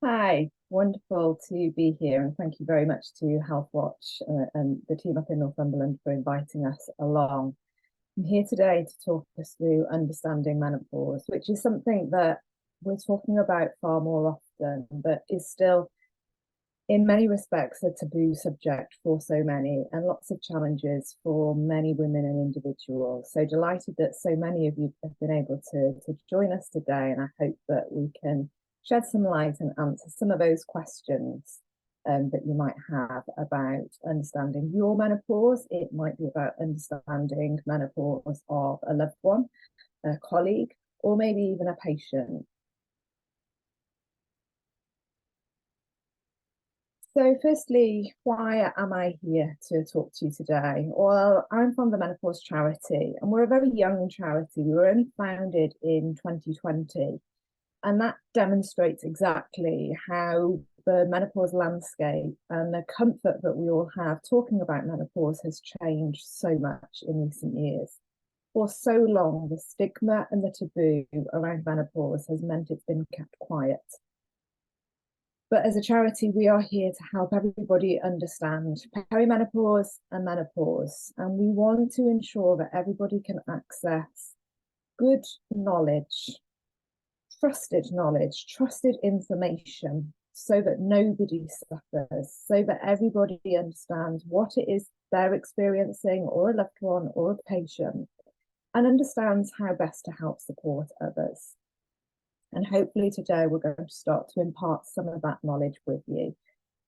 Hi, wonderful to be here, and thank you very much to Health Watch and the team up in Northumberland for inviting us along. I'm here today to talk us through understanding menopause, which is something that we're talking about far more often, but is still, in many respects, a taboo subject for so many, and lots of challenges for many women and individuals. So delighted that so many of you have been able to join us today, and I hope that we can shed some light and answer some of those questions that you might have about understanding your menopause. It might be about understanding menopause of a loved one, a colleague, or maybe even a patient. So firstly, why am I here to talk to you today? Well, I'm from the Menopause Charity, and we're a very young charity. We were only founded in 2020. And that demonstrates exactly how the menopause landscape and the comfort that we all have talking about menopause has changed so much in recent years. For so long, the stigma and the taboo around menopause has meant it's been kept quiet. But as a charity, we are here to help everybody understand perimenopause and menopause. And we want to ensure that everybody can access good knowledge, trusted information, so that nobody suffers, so that everybody understands what it is they're experiencing, or a loved one or a patient, and understands how best to help support others. And hopefully today we're going to start to impart some of that knowledge with you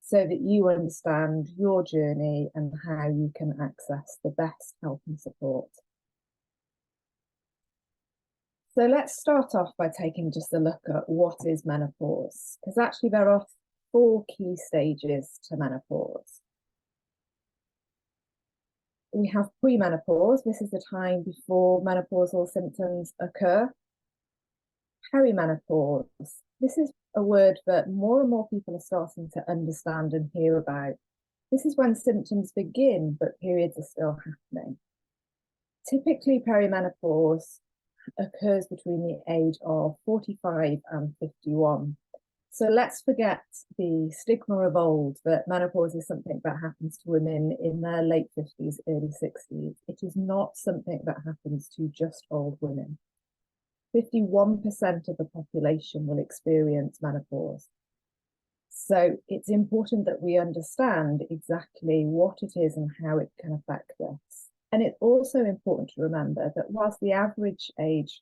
so that you understand your journey and how you can access the best help and support. So let's start off by taking just a look at what is menopause, because actually there are 4 key stages to menopause. We have premenopause. This is the time before menopausal symptoms occur. Perimenopause. This is a word that more and more people are starting to understand and hear about. This is when symptoms begin, but periods are still happening. Typically, perimenopause occurs between the age of 45 and 51. So let's forget the stigma of old that menopause is something that happens to women in their late 50s, early 60s. It is not something that happens to just old women. 51% of the population will experience menopause. So it's important that we understand exactly what it is and how it can affect us. And it's also important to remember that whilst the average age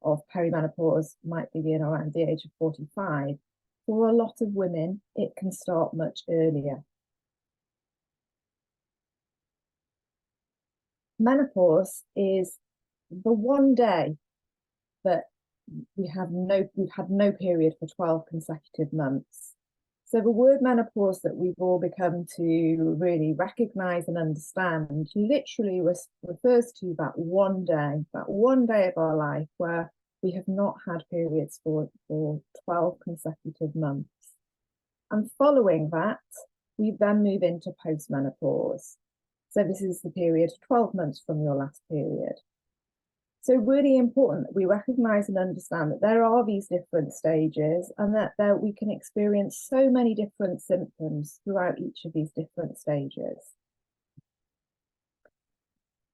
of perimenopause might begin around the age of 45, for a lot of women, it can start much earlier. Menopause is the one day that we've had no period for 12 consecutive months. So the word menopause that we've all become to really recognize and understand literally refers to that one day of our life where we have not had periods for 12 consecutive months. And following that, we then move into postmenopause. So this is the period 12 months from your last period. So really important that we recognize and understand that there are these different stages, and that we can experience so many different symptoms throughout each of these different stages.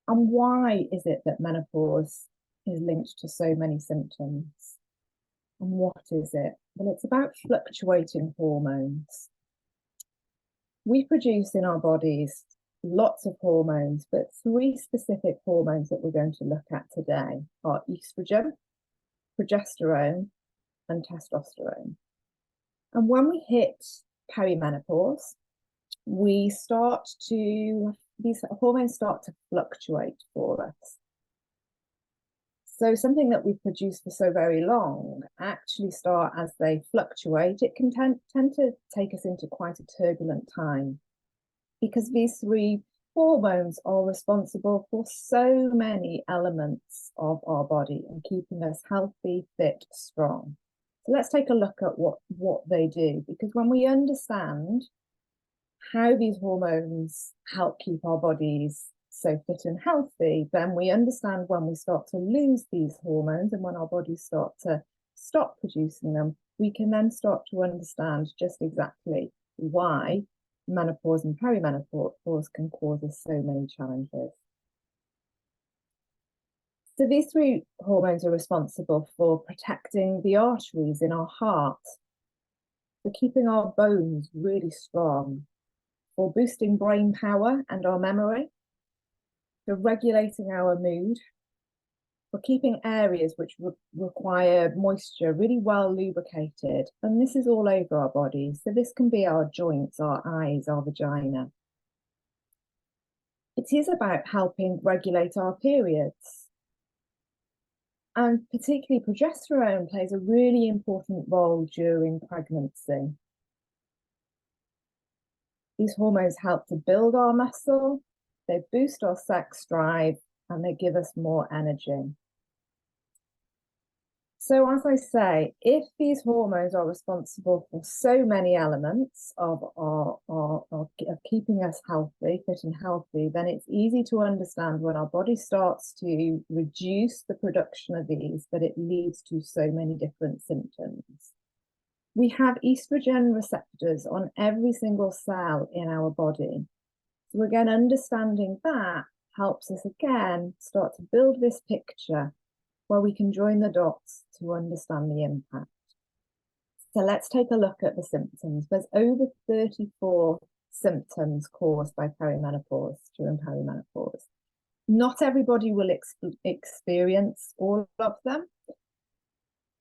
And why is it that menopause is linked to so many symptoms? And what is it? Well, it's about fluctuating hormones. We produce in our bodies lots of hormones, but 3 specific hormones that we're going to look at today are estrogen, progesterone, and testosterone. And when we hit perimenopause, these hormones start to fluctuate for us. So something that we've produced for so very long actually start as they fluctuate. It can tend to take us into quite a turbulent time, because these 3 hormones are responsible for so many elements of our body and keeping us healthy, fit, strong. So let's take a look at what they do, because when we understand how these hormones help keep our bodies so fit and healthy, then we understand when we start to lose these hormones and when our bodies start to stop producing them, we can then start to understand just exactly why menopause and perimenopause can cause us so many challenges. So these three hormones are responsible for protecting the arteries in our heart, for keeping our bones really strong, for boosting brain power and our memory, for regulating our mood, for keeping areas which require moisture really well lubricated. And this is all over our body. So this can be our joints, our eyes, our vagina. It is about helping regulate our periods. And particularly progesterone plays a really important role during pregnancy. These hormones help to build our muscle, they boost our sex drive, and they give us more energy. So as I say, if these hormones are responsible for so many elements of keeping us healthy, fit and healthy, then it's easy to understand when our body starts to reduce the production of these, that it leads to so many different symptoms. We have estrogen receptors on every single cell in our body. So again, understanding that helps us again start to build this picture where we can join the dots to understand the impact. So let's take a look at the symptoms. There's over 34 symptoms caused by perimenopause, during perimenopause. Not everybody will experience all of them.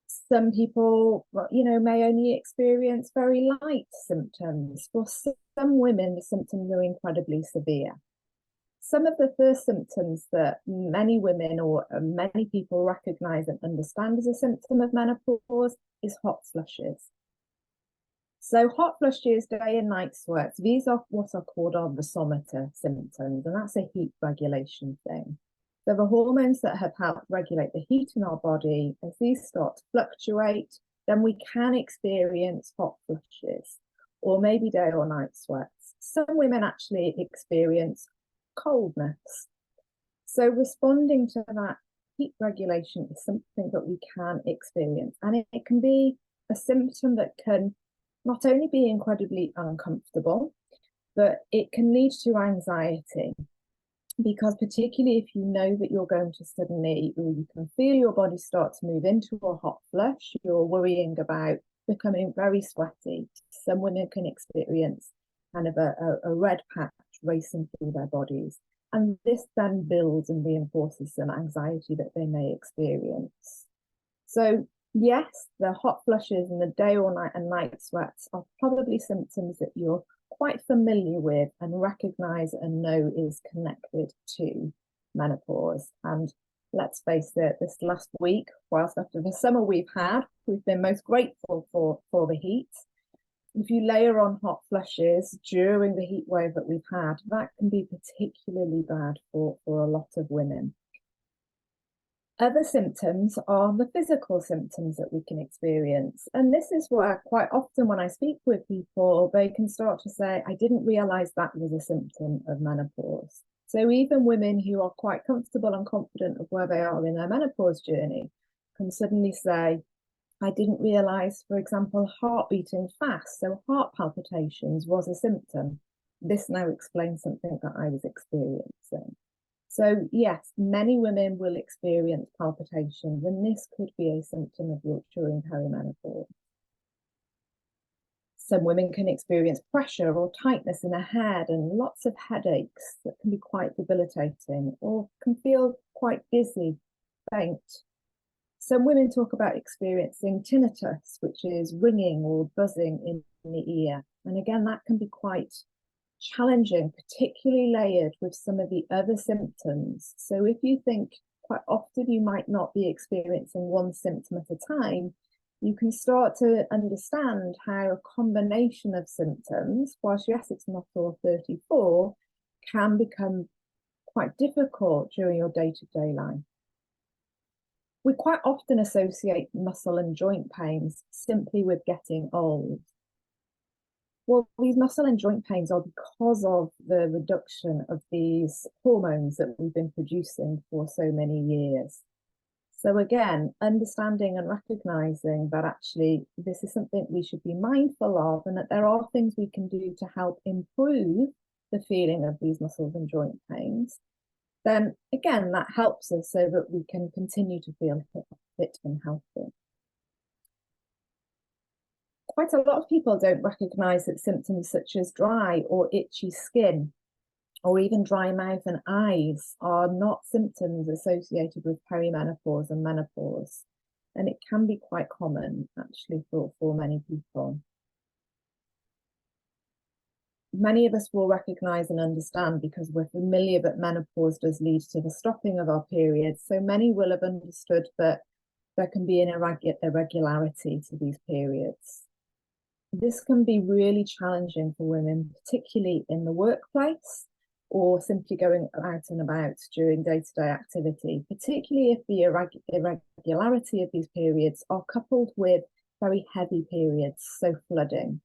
Some people, may only experience very light symptoms. For some women, the symptoms are incredibly severe. Some of the first symptoms that many women or many people recognize and understand as a symptom of menopause is hot flushes. So hot flushes, day and night sweats, these are what are called our vasomotor symptoms, and that's a heat regulation thing. So the hormones that have helped regulate the heat in our body, as these start to fluctuate, then we can experience hot flushes or maybe day or night sweats. Some women actually experience coldness. So responding to that heat regulation is something that we can experience, and it can be a symptom that can not only be incredibly uncomfortable, but it can lead to anxiety, because particularly if you know that you're going to suddenly, or you can feel your body start to move into a hot flush, you're worrying about becoming very sweaty. Some women can experience kind of a red patch racing through their bodies. And this then builds and reinforces some anxiety that they may experience. So yes, the hot flushes and the day or night and night sweats are probably symptoms that you're quite familiar with and recognize and know is connected to menopause. And let's face it, this last week, whilst after the summer we've been most grateful for the heat. If you layer on hot flushes during the heat wave that we've had, that can be particularly bad for a lot of women. Other symptoms are the physical symptoms that we can experience. And this is where quite often when I speak with people, they can start to say, I didn't realize that was a symptom of menopause. So even women who are quite comfortable and confident of where they are in their menopause journey can suddenly say, I didn't realize, for example, heart beating fast, so heart palpitations was a symptom. This now explains something that I was experiencing. So yes, many women will experience palpitations, and this could be a symptom of during perimenopause. Some women can experience pressure or tightness in the head and lots of headaches that can be quite debilitating, or can feel quite dizzy, faint. Some women talk about experiencing tinnitus, which is ringing or buzzing in the ear. And again, that can be quite challenging, particularly layered with some of the other symptoms. So if you think quite often you might not be experiencing one symptom at a time, you can start to understand how a combination of symptoms, whilst yes, it's not all 34, can become quite difficult during your day-to-day life. We quite often associate muscle and joint pains simply with getting old. Well, these muscle and joint pains are because of the reduction of these hormones that we've been producing for so many years. So again, understanding and recognizing that actually this is something we should be mindful of, and that there are things we can do to help improve the feeling of these muscles and joint pains, then again, that helps us so that we can continue to feel fit and healthy. Quite a lot of people don't recognize that symptoms such as dry or itchy skin, or even dry mouth and eyes, are not symptoms associated with perimenopause and menopause. And it can be quite common, actually, for many people. Many of us will recognize and understand because we're familiar that menopause does lead to the stopping of our periods. So many will have understood that there can be an irregularity to these periods. This can be really challenging for women, particularly in the workplace or simply going out and about during day-to-day activity, particularly if the irregularity of these periods are coupled with very heavy periods, so flooding.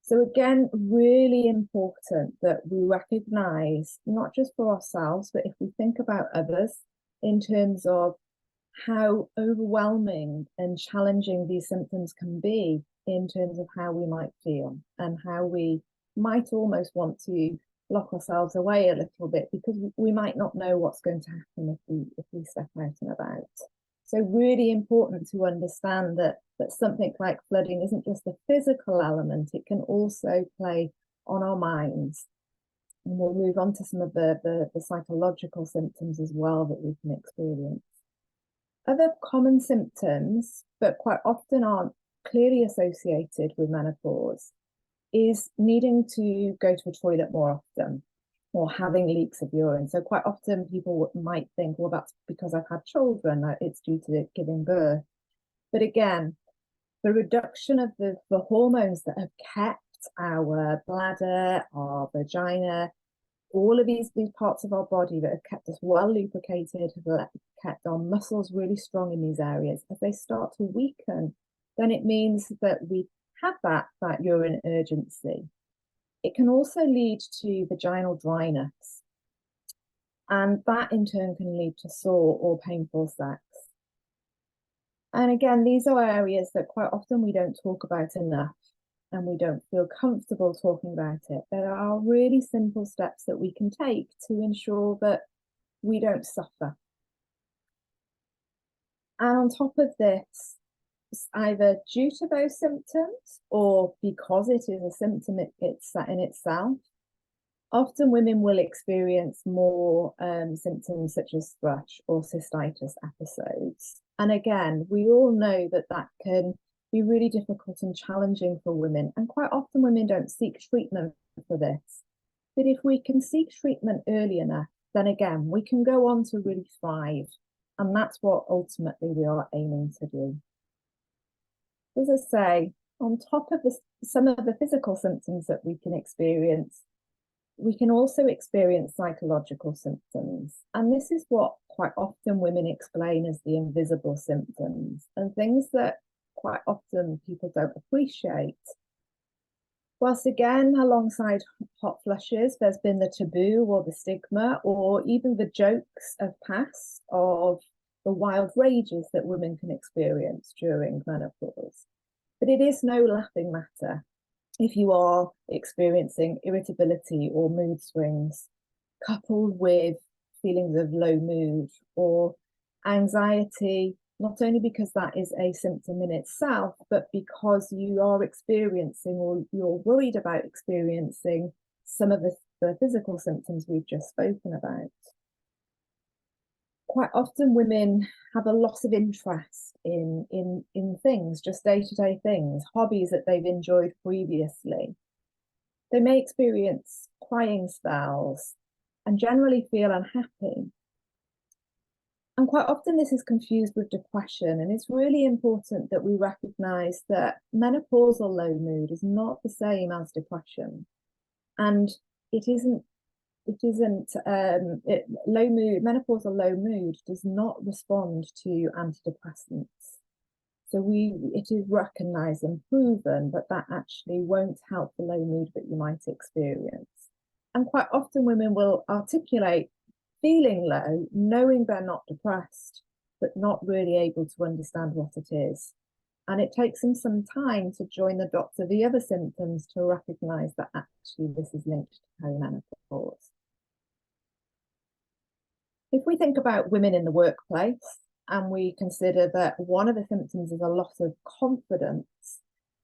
So again, really important that we recognize, not just for ourselves, but if we think about others in terms of how overwhelming and challenging these symptoms can be in terms of how we might feel, and how we might almost want to lock ourselves away a little bit because we might not know what's going to happen if we step out and about. So really important to understand that something like flooding isn't just a physical element, it can also play on our minds. And we'll move on to some of the psychological symptoms as well that we can experience. Other common symptoms, but quite often aren't clearly associated with menopause, is needing to go to the toilet more often or having leaks of urine. So quite often people might think, well, that's because I've had children, it's due to giving birth. But again, the reduction of the hormones that have kept our bladder, our vagina, all of these parts of our body that have kept us well lubricated, have kept our muscles really strong in these areas, as they start to weaken, then it means that we have that urine urgency. It can also lead to vaginal dryness, and that in turn can lead to sore or painful sex. And again, these are areas that quite often we don't talk about enough, and we don't feel comfortable talking about it. There are really simple steps that we can take to ensure that we don't suffer. And on top of this, either due to those symptoms or because it is a symptom in itself, often women will experience more symptoms such as thrush or cystitis episodes. And again, we all know that that can be really difficult and challenging for women. And quite often women don't seek treatment for this. But if we can seek treatment early enough, then again, we can go on to really thrive. And that's what ultimately we are aiming to do. As I say, on top of some of the physical symptoms that we can experience, we can also experience psychological symptoms. And this is what quite often women explain as the invisible symptoms, and things that quite often people don't appreciate. Whilst again, alongside hot flushes, there's been the taboo or the stigma, or even the jokes of past of the wild rages that women can experience during menopause. But it is no laughing matter if you are experiencing irritability or mood swings, coupled with feelings of low mood or anxiety, not only because that is a symptom in itself, but because you are experiencing or you're worried about experiencing some of the physical symptoms we've just spoken about. Quite often women have a loss of interest in things, just day-to-day things, hobbies that they've enjoyed previously. They may experience crying spells and generally feel unhappy. And quite often this is confused with depression, and it's really important that we recognize that menopausal low mood is not the same as depression. And menopausal low mood does not respond to antidepressants. So it is recognized and proven that that actually won't help the low mood that you might experience. And quite often women will articulate feeling low, knowing they're not depressed, but not really able to understand what it is. And it takes them some time to join the dots of the other symptoms to recognize that actually this is linked to perimenopause. If we think about women in the workplace and we consider that one of the symptoms is a loss of confidence,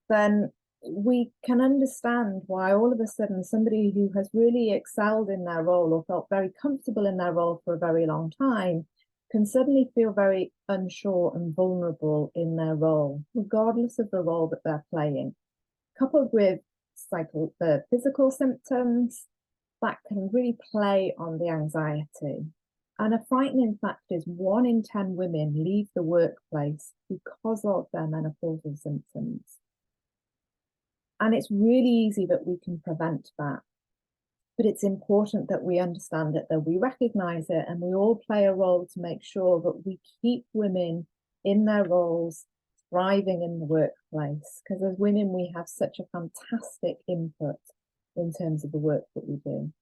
then we can understand why all of a sudden somebody who has really excelled in their role or felt very comfortable in their role for a very long time can suddenly feel very unsure and vulnerable in their role, regardless of the role that they're playing. Coupled with physical symptoms, that can really play on the anxiety. And a frightening fact is 1 in 10 women leave the workplace because of their menopausal symptoms. And it's really easy that we can prevent that. But it's important that we understand it, that we recognize it, and we all play a role to make sure that we keep women in their roles, thriving in the workplace. Because as women, we have such a fantastic input in terms of the work that we do.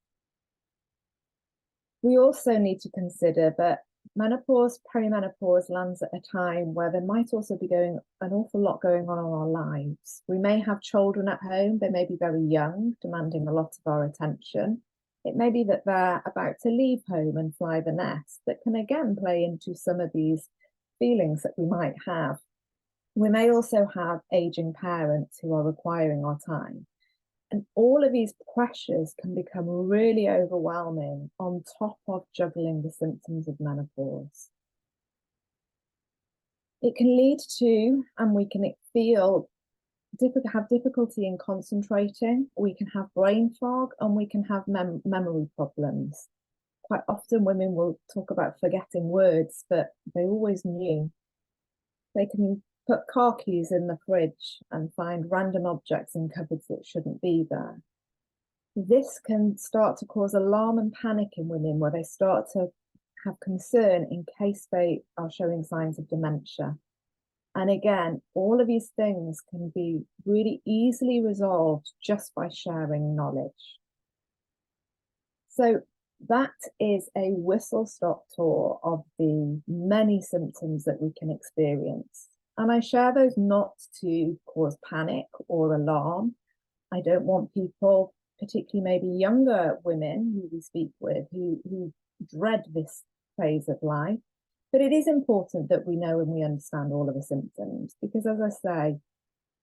We also need to consider that menopause, perimenopause lands at a time where there might also be an awful lot going on in our lives. We may have children at home, they may be very young, demanding a lot of our attention. It may be that they're about to leave home and fly the nest, that can again play into some of these feelings that we might have. We may also have aging parents who are requiring our time. And all of these pressures can become really overwhelming on top of juggling the symptoms of menopause. It can lead to, and we can have difficulty in concentrating, we can have brain fog, and we can have memory problems. Quite often women will talk about forgetting words, but they always knew. They can put car keys in the fridge and find random objects in cupboards that shouldn't be there. This can start to cause alarm and panic in women, where they start to have concern in case they are showing signs of dementia. And again, all of these things can be really easily resolved just by sharing knowledge. So that is a whistle-stop tour of the many symptoms that we can experience. And I share those not to cause panic or alarm. I don't want people, particularly maybe younger women who we speak with, who dread this phase of life. But it is important that we know and we understand all of the symptoms, because as I say,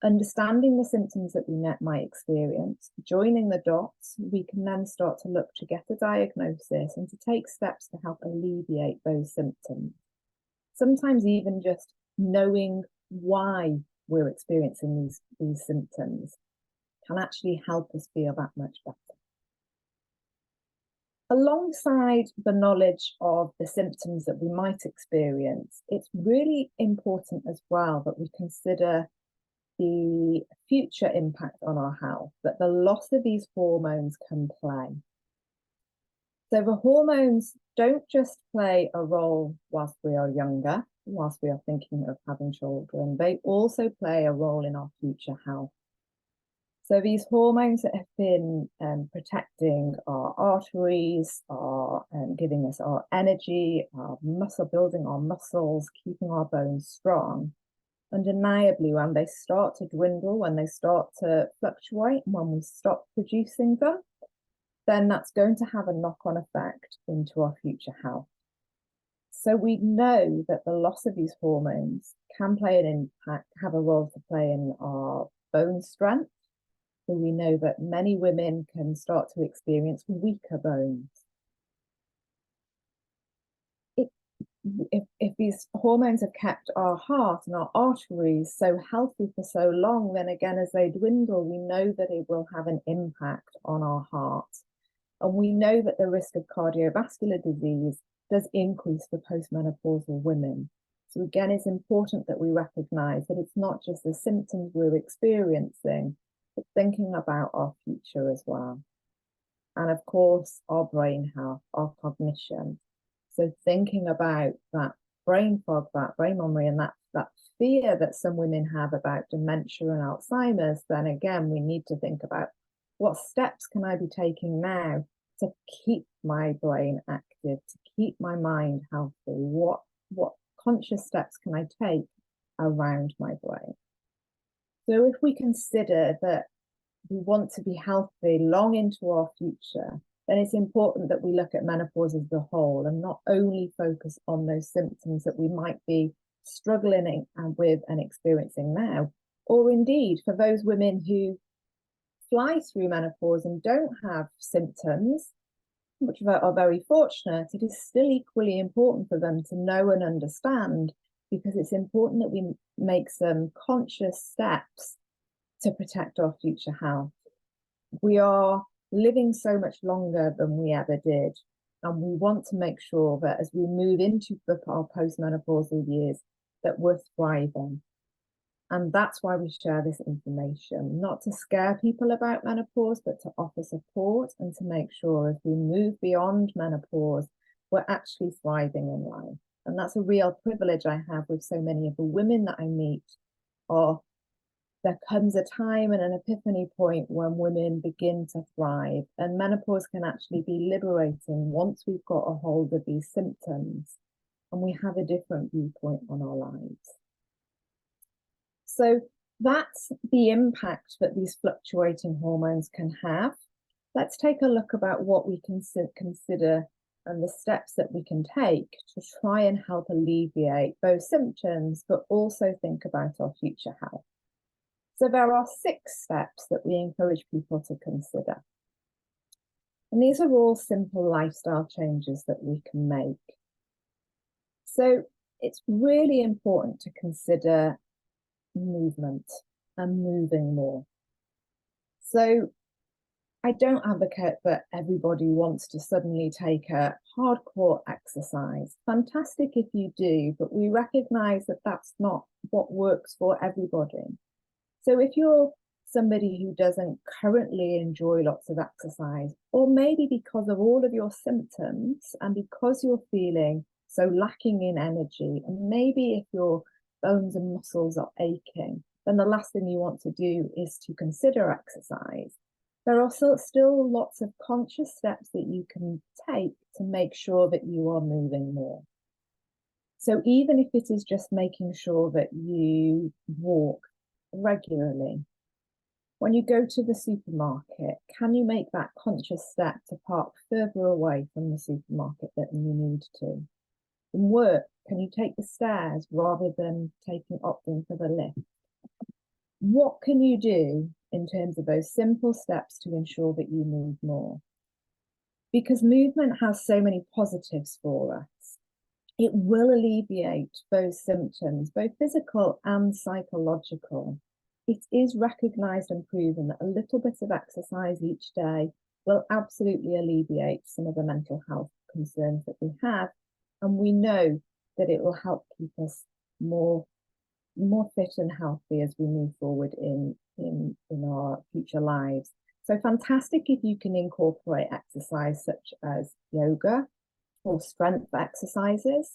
understanding the symptoms that we might experience, joining the dots, we can then start to look to get a diagnosis and to take steps to help alleviate those symptoms. Sometimes even just knowing why we're experiencing these symptoms can actually help us feel that much better. Alongside the knowledge of the symptoms that we might experience, it's really important as well that we consider the future impact on our health that the loss of these hormones can play. So the hormones don't just play a role whilst we are younger, whilst we are thinking of having children, they also play a role in our future health. So these hormones that have been protecting our arteries, are giving us our energy, our muscle, building our muscles, keeping our bones strong, undeniably, when they start to dwindle, when they start to fluctuate, when we stop producing them, then that's going to have a knock-on effect into our future health. So we know that the loss of these hormones can play an impact, have a role to play in our bone strength. So we know that many women can start to experience weaker bones. If these hormones have kept our heart and our arteries so healthy for so long, then again, as they dwindle, we know that it will have an impact on our heart. And we know that the risk of cardiovascular disease does increase for postmenopausal women. So again, it's important that we recognize that it's not just the symptoms we're experiencing, but thinking about our future as well. And of course, our brain health, our cognition. So thinking about that brain fog, that brain memory, and that fear that some women have about dementia and Alzheimer's, then again, we need to think about what steps can I be taking now to keep my brain active, to keep my mind healthy? What conscious steps can I take around my brain? So if we consider that we want to be healthy long into our future, then it's important that we look at menopause as the whole and not only focus on those symptoms that we might be struggling with and experiencing now, or indeed for those women who fly through menopause and don't have symptoms, which are very fortunate. It is still equally important for them to know and understand, because it's important that we make some conscious steps to protect our future health. We are living so much longer than we ever did, and we want to make sure that as we move into our postmenopausal years, that we're thriving. And that's why we share this information, not to scare people about menopause, but to offer support and to make sure as we move beyond menopause, we're actually thriving in life. And that's a real privilege I have with so many of the women that I meet. Or there comes a time and an epiphany point when women begin to thrive, and menopause can actually be liberating once we've got a hold of these symptoms and we have a different viewpoint on our lives. So that's the impact that these fluctuating hormones can have. Let's take a look about what we can consider and the steps that we can take to try and help alleviate those symptoms, but also think about our future health. So there are 6 steps that we encourage people to consider. And these are all simple lifestyle changes that we can make. So it's really important to consider movement and moving more. So I don't advocate that everybody wants to suddenly take a hardcore exercise. Fantastic if you do, but we recognize that that's not what works for everybody. So if you're somebody who doesn't currently enjoy lots of exercise, or maybe because of all of your symptoms and because you're feeling so lacking in energy, and maybe if your bones and muscles are aching, then the last thing you want to do is to consider exercise. There are still lots of conscious steps that you can take to make sure that you are moving more. So even if it is just making sure that you walk regularly, when you go to the supermarket, can you make that conscious step to park further away from the supermarket than you need to? In work, can you take the stairs rather than opting for the lift? What can you do in terms of those simple steps to ensure that you move more? Because movement has so many positives for us. It will alleviate those symptoms, both physical and psychological. It is recognised and proven that a little bit of exercise each day will absolutely alleviate some of the mental health concerns that we have. And we know that it will help keep us more fit and healthy as we move forward in our future lives. So fantastic if you can incorporate exercise such as yoga or strength exercises.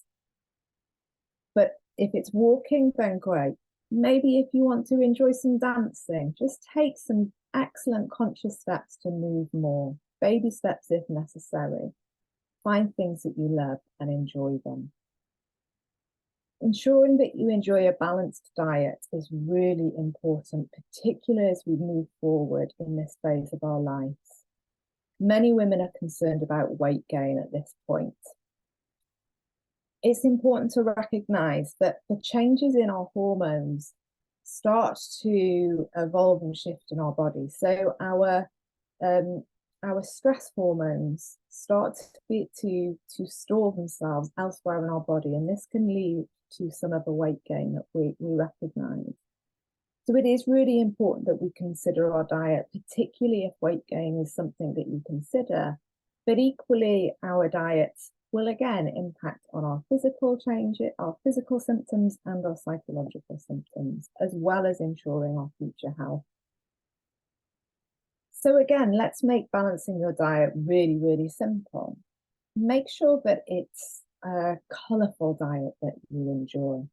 But if it's walking, then great. Maybe if you want to enjoy some dancing, just take some excellent conscious steps to move more. Baby steps if necessary. Find things that you love and enjoy them. Ensuring that you enjoy a balanced diet is really important, particularly as we move forward in this phase of our lives. Many women are concerned about weight gain at this point. It's important to recognize that the changes in our hormones start to evolve and shift in our body. So our stress hormones start to store themselves elsewhere in our body, and this can lead to some of the weight gain that we recognize. So it is really important that we consider our diet, particularly if weight gain is something that you consider, but equally our diets will again impact on our physical changes, our physical symptoms and our psychological symptoms, as well as ensuring our future health. So again, let's make balancing your diet really, really simple. Make sure that it's a colourful diet that you enjoy.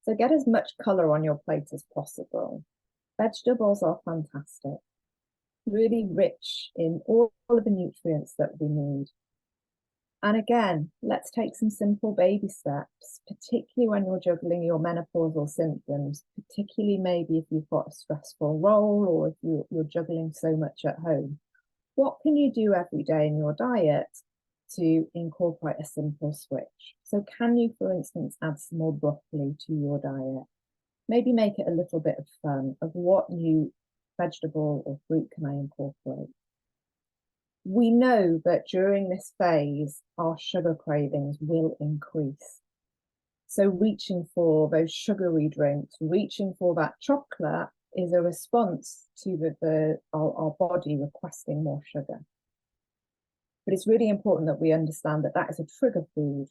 So get as much colour on your plate as possible. Vegetables are fantastic, really rich in all of the nutrients that we need. And again, let's take some simple baby steps, particularly when you're juggling your menopausal symptoms, particularly maybe if you've got a stressful role or if you're juggling so much at home. What can you do every day in your diet to incorporate a simple switch? So can you, for instance, add some more broccoli to your diet? Maybe make it a little bit of fun of what new vegetable or fruit can I incorporate? We know that during this phase, our sugar cravings will increase. So reaching for those sugary drinks, reaching for that chocolate is a response to our body requesting more sugar. But it's really important that we understand that that is a trigger food.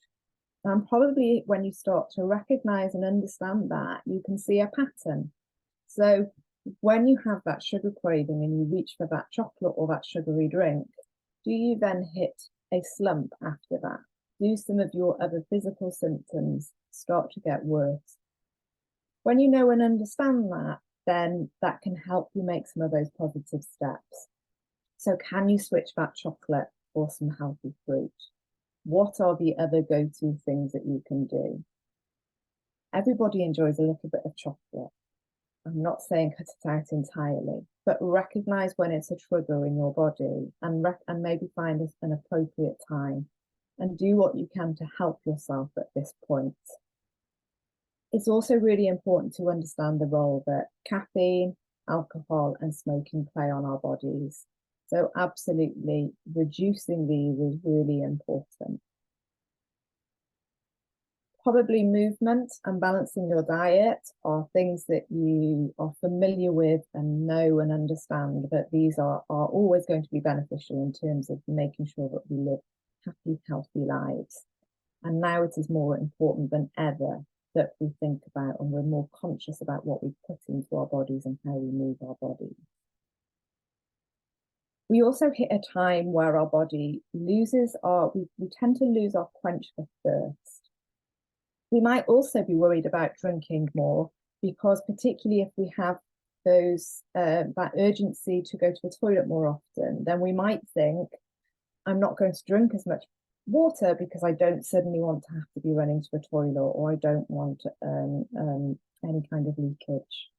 And probably when you start to recognize and understand that, you can see a pattern. So when you have that sugar craving and you reach for that chocolate or that sugary drink, do you then hit a slump after that? Do some of your other physical symptoms start to get worse? When you know and understand that, then that can help you make some of those positive steps. So can you switch that chocolate for some healthy fruit? What are the other go-to things that you can do? Everybody enjoys a little bit of chocolate. I'm not saying cut it out entirely, but recognize when it's a trigger in your body and maybe find an appropriate time and do what you can to help yourself at this point. It's also really important to understand the role that caffeine, alcohol, and smoking play on our bodies. So absolutely reducing these is really important. Probably movement and balancing your diet are things that you are familiar with and know and understand that these are always going to be beneficial in terms of making sure that we live happy, healthy lives. And now it is more important than ever that we think about and we're more conscious about what we put into our bodies and how we move our bodies. We also hit a time where our body loses we tend to lose our quench for thirst. We might also be worried about drinking more because particularly if we have that urgency to go to the toilet more often, then we might think, I'm not going to drink as much water because I don't suddenly want to have to be running to the toilet or I don't want any kind of leakage.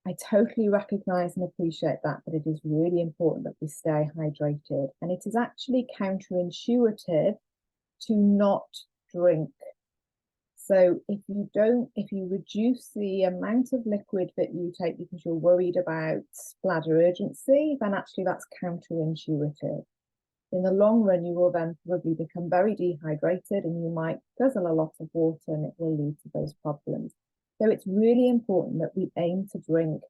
I totally recognize and appreciate that, but it is really important that we stay hydrated. And it is actually counterintuitive to not drink. So if you reduce the amount of liquid that you take because you're worried about bladder urgency, then actually that's counterintuitive. In the long run, you will then probably become very dehydrated and you might guzzle a lot of water and it will lead to those problems. So it's really important that we aim to drink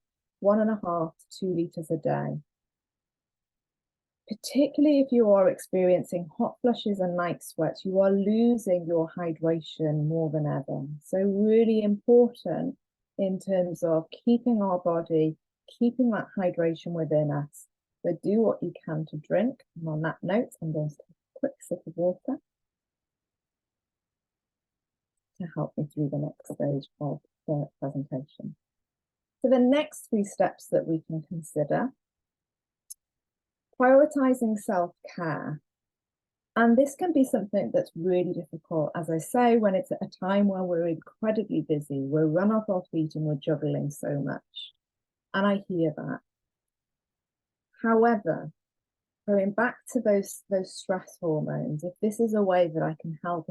1.5 to 2 litres a day. Particularly if you are experiencing hot flushes and night sweats, you are losing your hydration more than ever. So really important in terms of keeping our body, keeping that hydration within us. So do what you can to drink. And on that note, I'm going to take a quick sip of water to help me through the next stage of the presentation. So the next 3 steps that we can consider: prioritizing self-care. And this can be something that's really difficult, as I say, when it's at a time where we're incredibly busy, we're run off our feet and we're juggling so much. And I hear that. However, going back to those stress hormones, if this is a way that I can help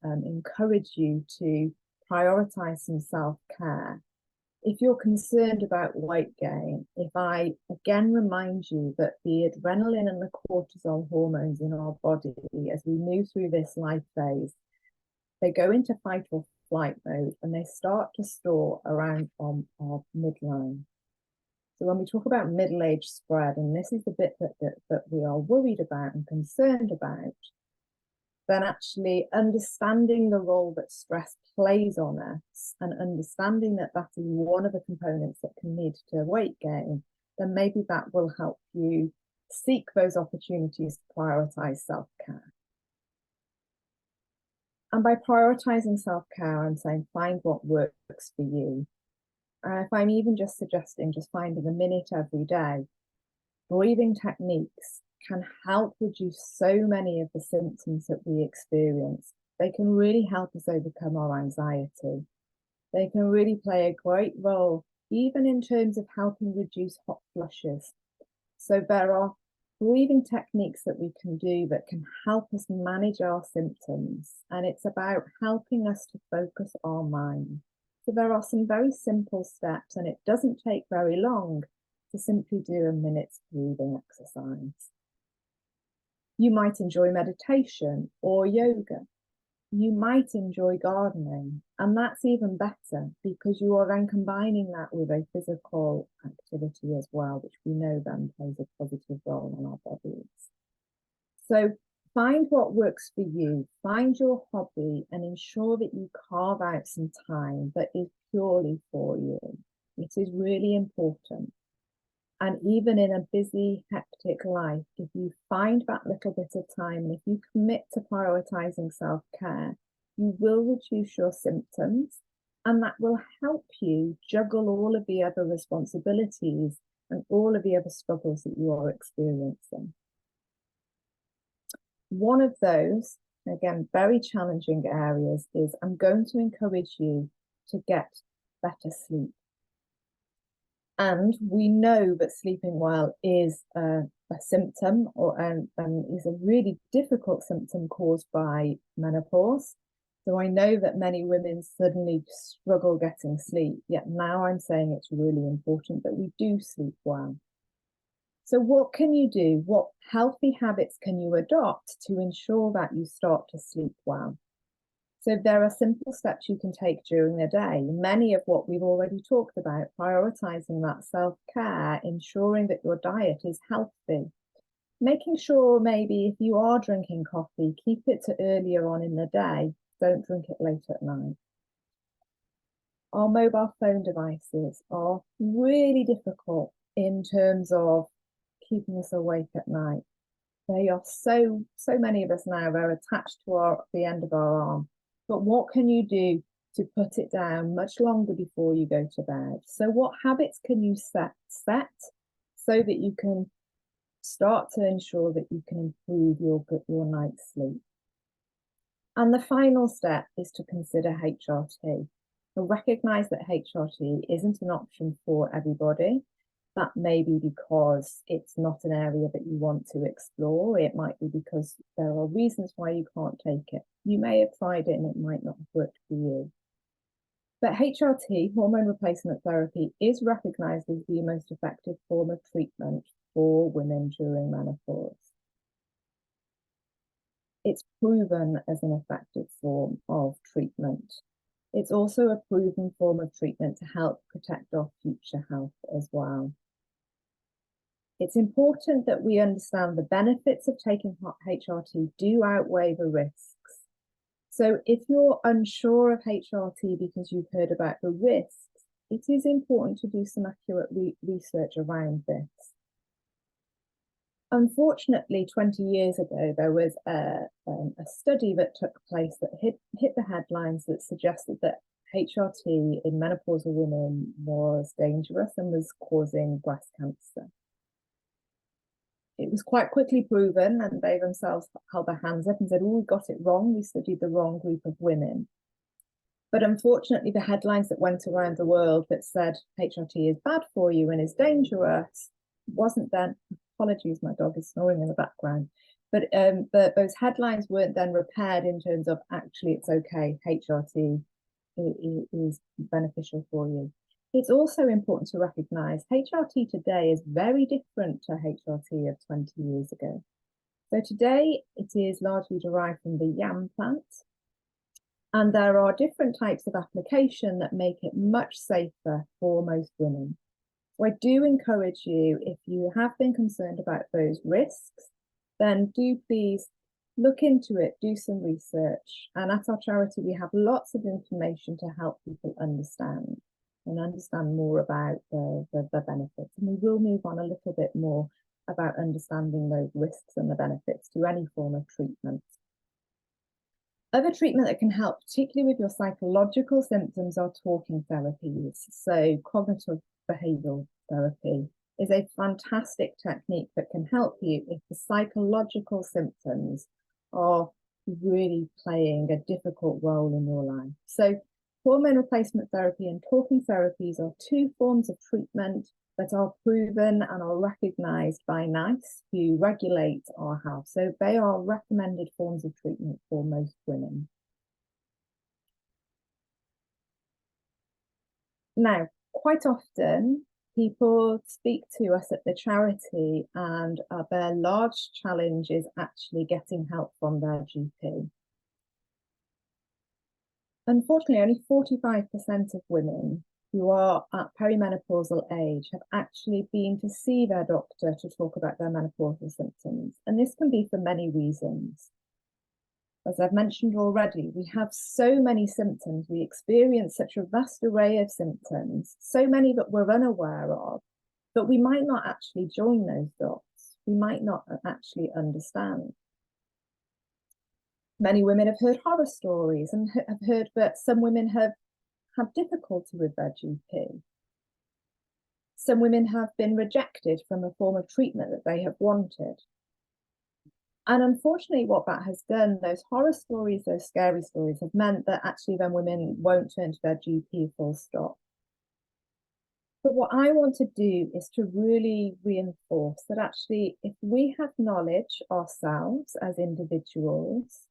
encourage you to prioritize some self-care, if you're concerned about weight gain, if I again remind you that the adrenaline and the cortisol hormones in our body, as we move through this life phase, they go into fight or flight mode and they start to store around our midline. So when we talk about middle age spread, and this is the bit that we are worried about and concerned about, then actually understanding the role that stress plays on us and understanding that that is one of the components that can lead to weight gain, then maybe that will help you seek those opportunities to prioritize self-care. And by prioritizing self-care, I'm saying find what works for you. If I'm even just suggesting just finding a minute every day, breathing techniques can help reduce so many of the symptoms that we experience. They can really help us overcome our anxiety. They can really play a great role, even in terms of helping reduce hot flushes. So there are breathing techniques that we can do that can help us manage our symptoms. And it's about helping us to focus our mind. So there are some very simple steps, and it doesn't take very long to simply do a minute's breathing exercise. You might enjoy meditation or yoga. You might enjoy gardening, and that's even better because you are then combining that with a physical activity as well, which we know then plays a positive role in our bodies. So find what works for you, find your hobby, and ensure that you carve out some time that is purely for you. It is really important. And even in a busy, hectic life, if you find that little bit of time and if you commit to prioritizing self-care, you will reduce your symptoms, and that will help you juggle all of the other responsibilities and all of the other struggles that you are experiencing. One of those, again, very challenging areas is I'm going to encourage you to get better sleep. And we know that sleeping well is a symptom and is a really difficult symptom caused by menopause. So I know that many women suddenly struggle getting sleep, yet now I'm saying it's really important that we do sleep well. So what can you do? What healthy habits can you adopt to ensure that you start to sleep well? So there are simple steps you can take during the day, many of what we've already talked about, prioritizing that self-care, ensuring that your diet is healthy, making sure maybe if you are drinking coffee, keep it to earlier on in the day, don't drink it late at night. Our mobile phone devices are really difficult in terms of keeping us awake at night. They are so many of us now, they're attached to the end of our arm. But what can you do to put it down much longer before you go to bed? So what habits can you set so that you can start to ensure that you can improve your night's sleep? And the final step is to consider HRT. So recognize that HRT isn't an option for everybody. That may be because it's not an area that you want to explore. It might be because there are reasons why you can't take it. You may have tried it and it might not have worked for you. But HRT, hormone replacement therapy, is recognized as the most effective form of treatment for women during menopause. It's proven as an effective form of treatment. It's also a proven form of treatment to help protect our future health as well. It's important that we understand the benefits of taking HRT do outweigh the risks. So if you're unsure of HRT because you've heard about the risks, it is important to do some accurate research around this. Unfortunately, 20 years ago, there was a study that took place that hit the headlines that suggested that HRT in menopausal women was dangerous and was causing breast cancer. It was quite quickly proven, and they themselves held their hands up and said, oh, we got it wrong. We studied the wrong group of women. But unfortunately, the headlines that went around the world that said HRT is bad for you and is dangerous wasn't then, apologies, my dog is snoring in the background, but those headlines weren't then repaired in terms of actually it's okay, HRT is beneficial for you. It's also important to recognise HRT today is very different to HRT of 20 years ago. So today it is largely derived from the yam plant, and there are different types of application that make it much safer for most women. So I do encourage you, if you have been concerned about those risks, then do please look into it, do some research. And at our charity, we have lots of information to help people understand more about the benefits. And we will move on a little bit more about understanding those risks and the benefits to any form of treatment. Other treatment that can help, particularly with your psychological symptoms, are talking therapies. So cognitive behavioral therapy, is a fantastic technique that can help you if the psychological symptoms are really playing a difficult role in your life. So hormone replacement therapy and talking therapies are two forms of treatment that are proven and are recognized by NICE, who regulate our health. So they are recommended forms of treatment for most women. Now, quite often, people speak to us at the charity and their large challenge is actually getting help from their GP. Unfortunately, only 45% of women who are at perimenopausal age have actually been to see their doctor to talk about their menopausal symptoms. And this can be for many reasons. As I've mentioned already, we have so many symptoms. We experience such a vast array of symptoms, so many that we're unaware of, but we might not actually join those dots. We might not actually understand. Many women have heard horror stories and have heard that some women have had difficulty with their GP. Some women have been rejected from a form of treatment that they have wanted. And unfortunately, what that has done, those horror stories, those scary stories, have meant that actually then women won't turn to their GP full stop. But what I want to do is to really reinforce that actually, if we have knowledge ourselves as individuals,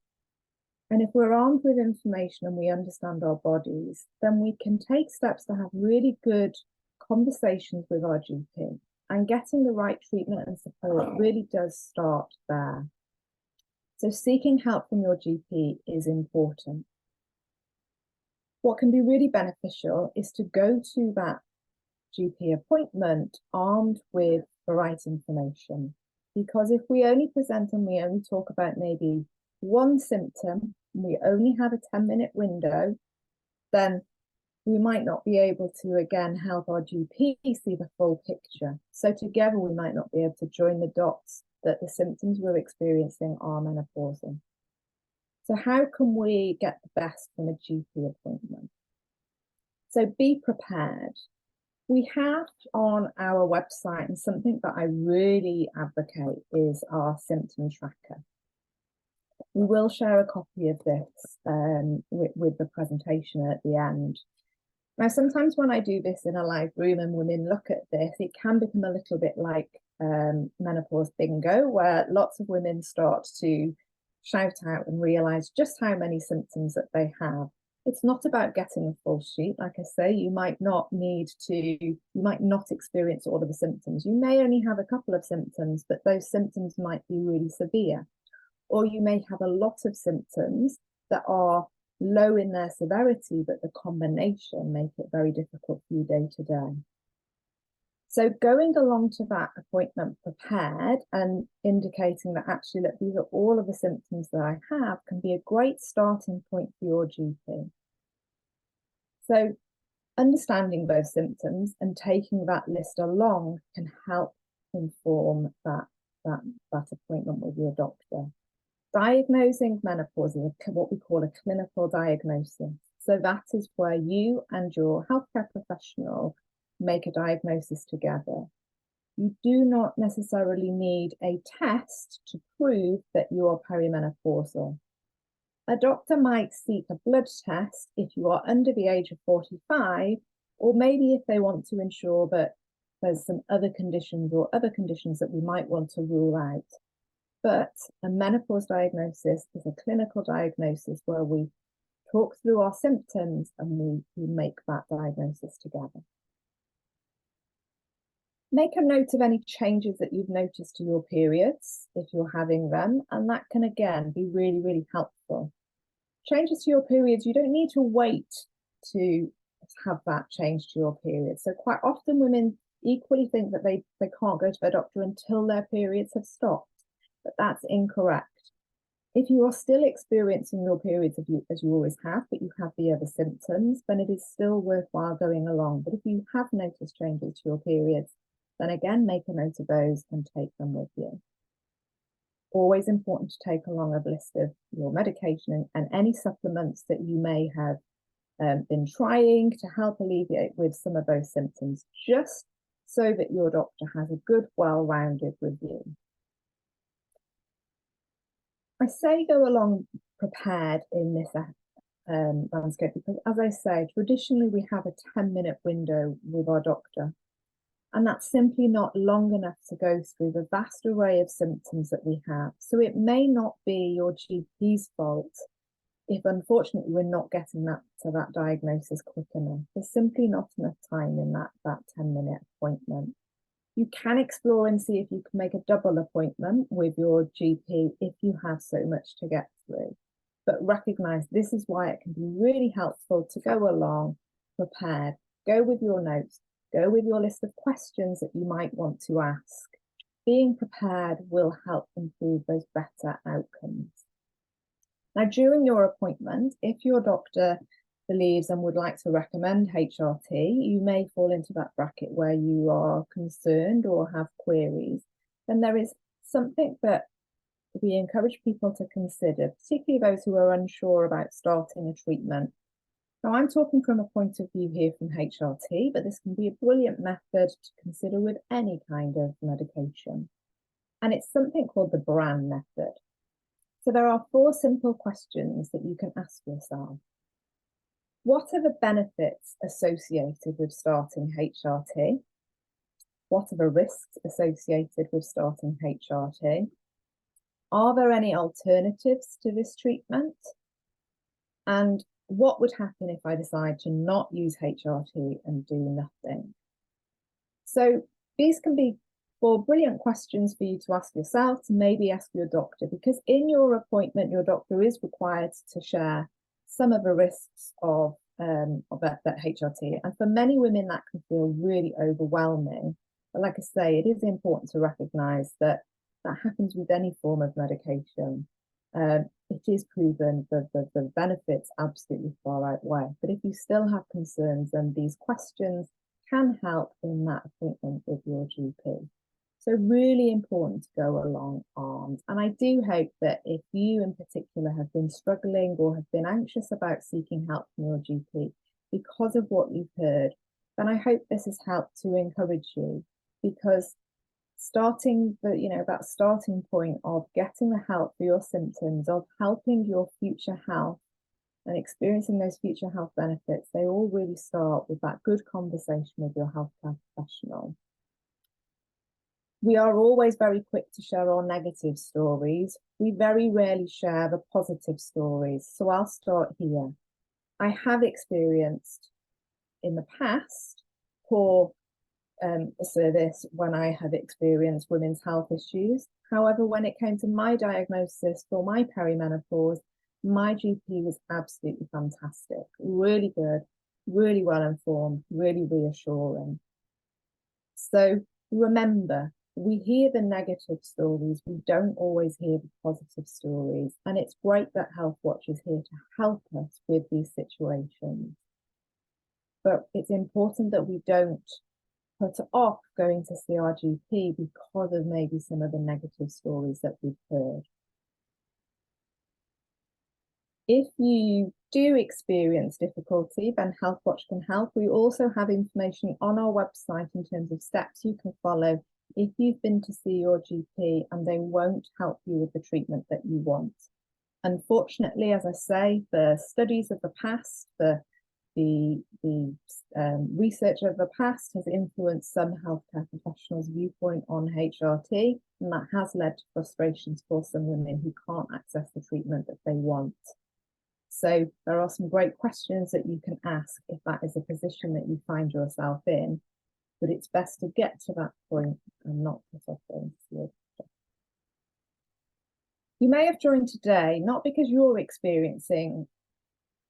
and if we're armed with information and we understand our bodies, then we can take steps to have really good conversations with our GP. And getting the right treatment and support really does start there. So seeking help from your GP is important. What can be really beneficial is to go to that GP appointment armed with the right information. Because if we only present and we only talk about maybe one symptom, we only have a 10-minute window, then we might not be able to, again, help our GP see the full picture. So together, we might not be able to join the dots that the symptoms we're experiencing are menopausal. So how can we get the best from a GP appointment? So be prepared. We have on our website, and something that I really advocate is our symptom tracker. We will share a copy of this with the presentation at the end. Now, sometimes when I do this in a live room and women look at this, it can become a little bit like menopause bingo, where lots of women start to shout out and realize just how many symptoms that they have. It's not about getting a full sheet. Like I say, you might not experience all of the symptoms. You may only have a couple of symptoms, but those symptoms might be really severe. Or you may have a lot of symptoms that are low in their severity, but the combination make it very difficult for you day to day. So going along to that appointment prepared and indicating that actually, look, these are all of the symptoms that I have can be a great starting point for your GP. So understanding those symptoms and taking that list along can help inform that appointment with your doctor. Diagnosing menopause is what we call a clinical diagnosis. So that is where you and your healthcare professional make a diagnosis together. You do not necessarily need a test to prove that you are perimenopausal. A doctor might seek a blood test if you are under the age of 45, or maybe if they want to ensure that there's some other conditions or other conditions that we might want to rule out. But a menopause diagnosis is a clinical diagnosis where we talk through our symptoms and we make that diagnosis together. Make a note of any changes that you've noticed to your periods if you're having them, and that can again be really, really helpful. Changes to your periods, you don't need to wait to have that change to your periods. So quite often women equally think that they can't go to their doctor until their periods have stopped, but that's incorrect. If you are still experiencing your periods as you always have, but you have the other symptoms, then it is still worthwhile going along. But if you have noticed changes to your periods, then again, make a note of those and take them with you. Always important to take along a list of your medication and any supplements that you may have been trying to help alleviate with some of those symptoms, just so that your doctor has a good, well-rounded review. I say go along prepared in this landscape because, as I say, traditionally we have a 10-minute window with our doctor, and that's simply not long enough to go through the vast array of symptoms that we have. So it may not be your GP's fault if, unfortunately, we're not getting to that diagnosis quick enough. There's simply not enough time in that 10-minute appointment. You can explore and see if you can make a double appointment with your GP if you have so much to get through. But recognize this is why it can be really helpful to go along prepared. Go with your notes, go with your list of questions that you might want to ask. Being prepared will help improve those better outcomes. Now, during your appointment, if your doctor believes and would like to recommend HRT, you may fall into that bracket where you are concerned or have queries. Then there is something that we encourage people to consider, particularly those who are unsure about starting a treatment. Now, I'm talking from a point of view here from HRT, but this can be a brilliant method to consider with any kind of medication. And it's something called the BRAN method. So there are 4 simple questions that you can ask yourself. What are the benefits associated with starting HRT? What are the risks associated with starting HRT? Are there any alternatives to this treatment? And what would happen if I decide to not use HRT and do nothing? So these can be 4 brilliant questions for you to ask yourself, to maybe ask your doctor, because in your appointment, your doctor is required to share some of the risks of that HRT. And for many women, that can feel really overwhelming. But like I say, it is important to recognize that that happens with any form of medication. It is proven that the benefits absolutely far outweigh. But if you still have concerns, then these questions can help in that appointment with your GP. So really important to go along armed. And I do hope that if you in particular have been struggling or have been anxious about seeking help from your GP because of what you've heard, then I hope this has helped to encourage you, because starting that starting point of getting the help for your symptoms, of helping your future health and experiencing those future health benefits, they all really start with that good conversation with your healthcare professional. We are always very quick to share our negative stories. We very rarely share the positive stories. So I'll start here. I have experienced in the past poor service when I have experienced women's health issues. However, when it came to my diagnosis for my perimenopause, my GP was absolutely fantastic, really good, really well informed, really reassuring. So remember, we hear the negative stories, we don't always hear the positive stories. And it's great that Health Watch is here to help us with these situations. But it's important that we don't put off going to see our GP because of maybe some of the negative stories that we've heard. If you do experience difficulty, then Health Watch can help. We also have information on our website in terms of steps you can follow if you've been to see your GP and they won't help you with the treatment that you want. Unfortunately, as I say, the studies of the past, the research of the past has influenced some healthcare professionals' viewpoint on HRT, and that has led to frustrations for some women who can't access the treatment that they want. So there are some great questions that you can ask if that is a position that you find yourself in, but it's best to get to that point and not put off going to see it. You may have joined today not because you're experiencing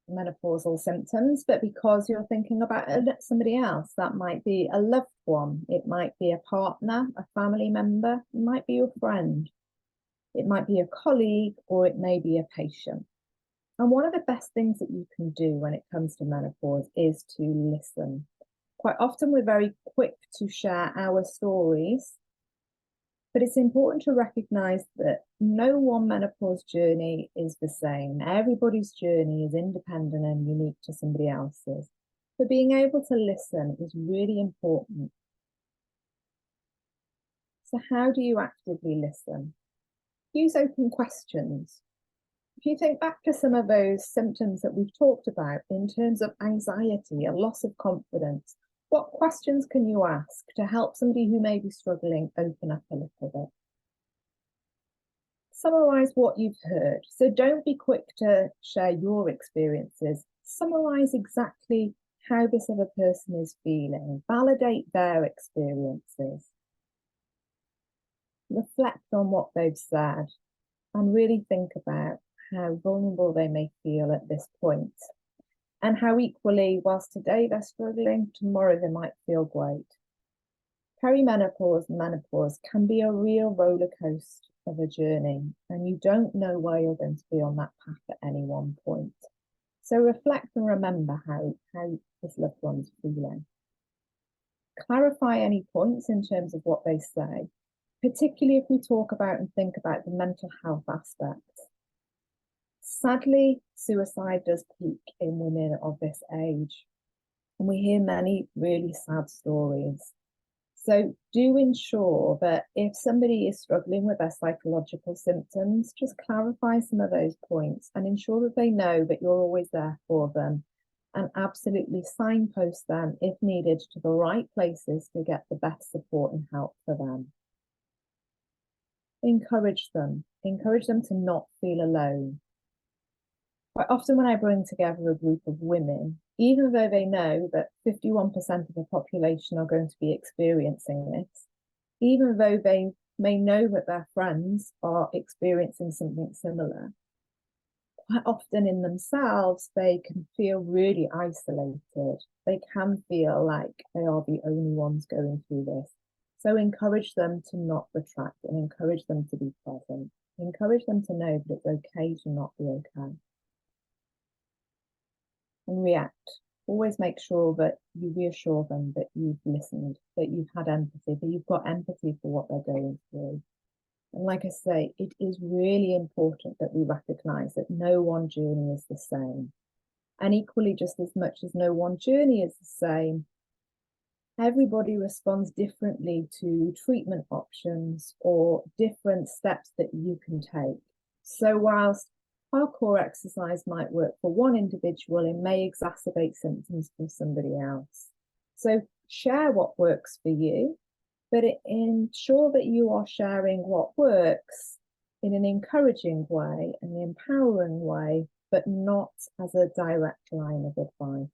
menopausal symptoms, but because you're thinking about somebody else. That might be a loved one, it might be a partner, a family member, it might be your friend, it might be a colleague, or it may be a patient. And one of the best things that you can do when it comes to menopause is to listen. Quite often we're very quick to share our stories, but it's important to recognize that no one menopause journey is the same. Everybody's journey is independent and unique to somebody else's. So being able to listen is really important. So how do you actively listen? Use open questions. If you think back to some of those symptoms that we've talked about in terms of anxiety, a loss of confidence, what questions can you ask to help somebody who may be struggling open up a little bit? Summarize what you've heard. So don't be quick to share your experiences. Summarize exactly how this other person is feeling. Validate their experiences. Reflect on what they've said and really think about how vulnerable they may feel at this point, and how equally, whilst today they're struggling, tomorrow they might feel great. Perimenopause and menopause can be a real roller coaster of a journey, and you don't know where you're going to be on that path at any one point. So reflect and remember how this loved one's feeling. Clarify any points in terms of what they say, particularly if we talk about and think about the mental health aspects. Sadly, suicide does peak in women of this age, and we hear many really sad stories. So do ensure that if somebody is struggling with their psychological symptoms, just clarify some of those points and ensure that they know that you're always there for them, and absolutely signpost them if needed to the right places to get the best support and help for them. Encourage them to not feel alone. Quite often when I bring together a group of women, even though they know that 51% of the population are going to be experiencing this, even though they may know that their friends are experiencing something similar, quite often in themselves, they can feel really isolated. They can feel like they are the only ones going through this. So encourage them to not retract and encourage them to be present. Encourage them to know that it's okay to not be okay. And react. Always make sure that you reassure them that you've listened, that you've had empathy, that you've got empathy for what they're going through. And like I say, it is really important that we recognise that no one journey is the same. And equally, just as much as no one journey is the same, everybody responds differently to treatment options or different steps that you can take. So whilst hardcore exercise might work for one individual, it may exacerbate symptoms for somebody else. So share what works for you, but ensure that you are sharing what works in an encouraging way, an empowering way, but not as a direct line of advice.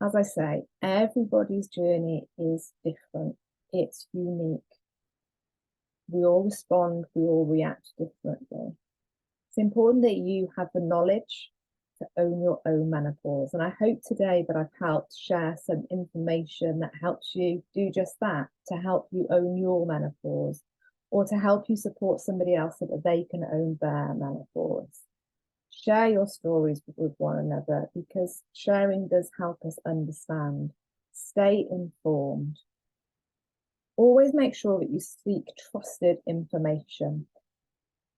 As I say, everybody's journey is different. It's unique. We all respond, we all react differently. It's important that you have the knowledge to own your own menopause. And I hope today that I've helped share some information that helps you do just that, to help you own your menopause, or to help you support somebody else so that they can own their menopause. Share your stories with one another, because sharing does help us understand. Stay informed. Always make sure that you seek trusted information.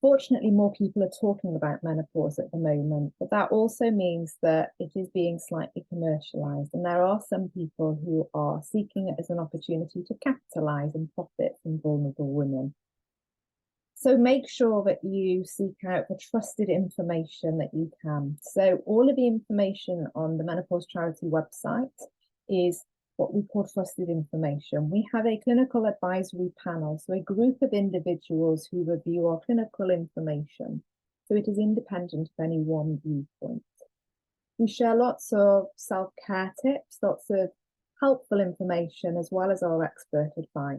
Fortunately, more people are talking about menopause at the moment, but that also means that it is being slightly commercialized, and there are some people who are seeking it as an opportunity to capitalize and profit from vulnerable women. So make sure that you seek out the trusted information that you can. So all of the information on the Menopause Charity website is what we call trusted information. We have a clinical advisory panel, so a group of individuals who review our clinical information. So it is independent of any one viewpoint. We share lots of self-care tips, lots of helpful information, as well as our expert advice.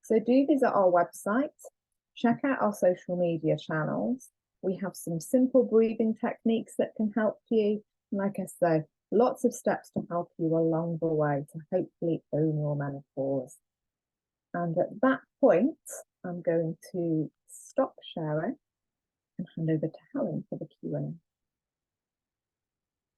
So do visit our website, check out our social media channels. We have some simple breathing techniques that can help you. And like I say, lots of steps to help you along the way to hopefully own your menopause. And at that point, I'm going to stop sharing and hand over to Helen for the Q&A.